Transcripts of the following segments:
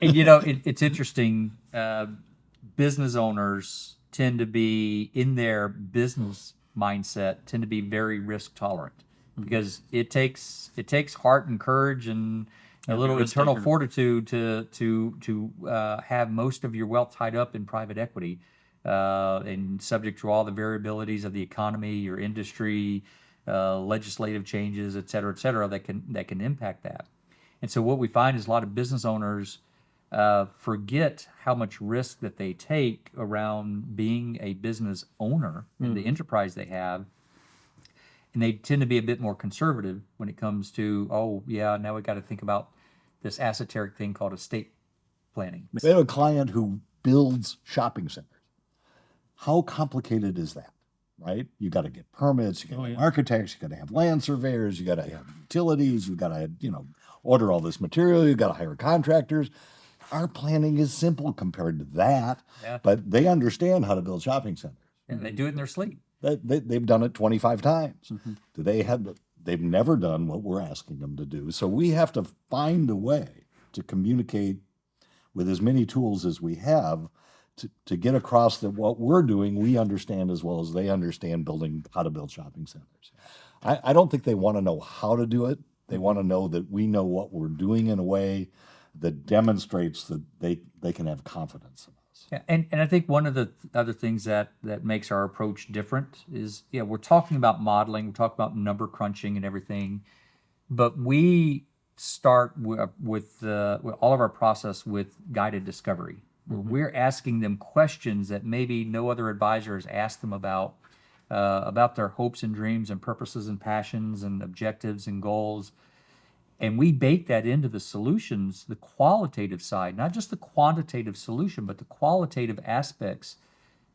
And it's interesting. Business owners tend to be in their business mindset tend to be very risk tolerant because it takes heart and courage and a Yeah, little risk internal taker. fortitude to have most of your wealth tied up in private equity and subject to all the variabilities of the economy, your industry, legislative changes, et cetera, that can impact that. And so what we find is a lot of business owners forget how much risk that they take around being a business owner in the enterprise they have. And they tend to be a bit more conservative when it comes to, oh, yeah, now we got to think about this esoteric thing called estate planning. We have a client who builds shopping centers. How complicated is that? Right? You got to get permits, you got to have architects, you got to have land surveyors, you got to have utilities, you got to, order all this material, you got to hire contractors. Our planning is simple compared to that, Yeah. but they understand how to build shopping centers. And they do it in their sleep. They've done it 25 times. Do they have? They've never done what we're asking them to do. So we have to find a way to communicate with as many tools as we have to get across that what we're doing, we understand as well as they understand building how to build shopping centers. I don't think they want to know how to do it. They want to know that we know what we're doing in a way that demonstrates that they can have confidence in us. Yeah, and I think one of the other things that makes our approach different is, we're talking about modeling, we're talking about number crunching and everything, but we start with all of our process with guided discovery. We're asking them questions that maybe no other advisor has asked them about their hopes and dreams and purposes and passions and objectives and goals. And we bake that into the solutions, the qualitative side, not just the quantitative solution, but the qualitative aspects,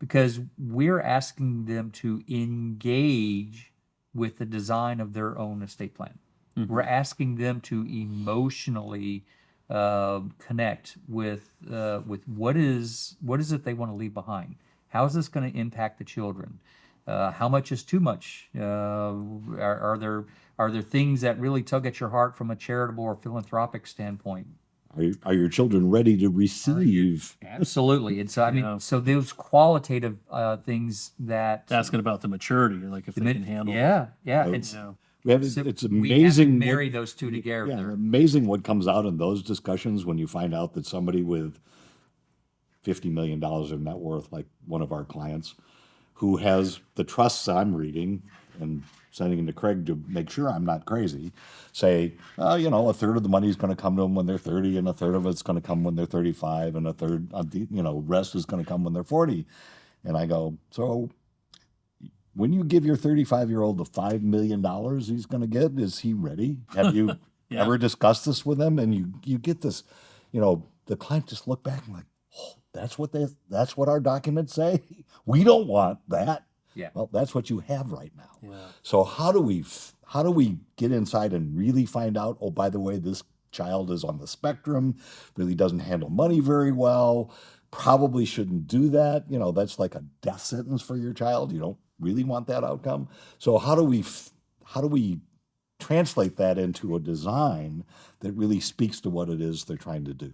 because we're asking them to engage with the design of their own estate plan. We're asking them to emotionally connect with what is it they want to leave behind. How is this going to impact the children? How much is too much? Are there things that really tug at your heart from a charitable or philanthropic standpoint? Are your children ready to receive? Absolutely. And so, I mean, so those qualitative things that Asking about the maturity, like if they can handle. yeah, Oh, it's It's we have to amazing. marry those two together. Yeah, amazing what comes out in those discussions when you find out that somebody with $50 million of net worth, like one of our clients, who has the trusts I'm reading and sending them to Craig to make sure I'm not crazy, say, a third of the money is going to come to them when they're 30, and a third of it's going to come when they're 35, and a third, rest is going to come when they're 40. And I go, so when you give your 35-year-old the $5 million he's going to get, is he ready? Have you ever discussed this with him? And you get this, the client just look back and like, oh, that's what our documents say. We don't want that. Yeah. Well, that's what you have right now. Yeah. So how do we get inside and really find out, oh, by the way, this child is on the spectrum, really doesn't handle money very well, probably shouldn't do that. That's like a death sentence for your child. You don't really want that outcome. So how do we translate that into a design that really speaks to what it is they're trying to do?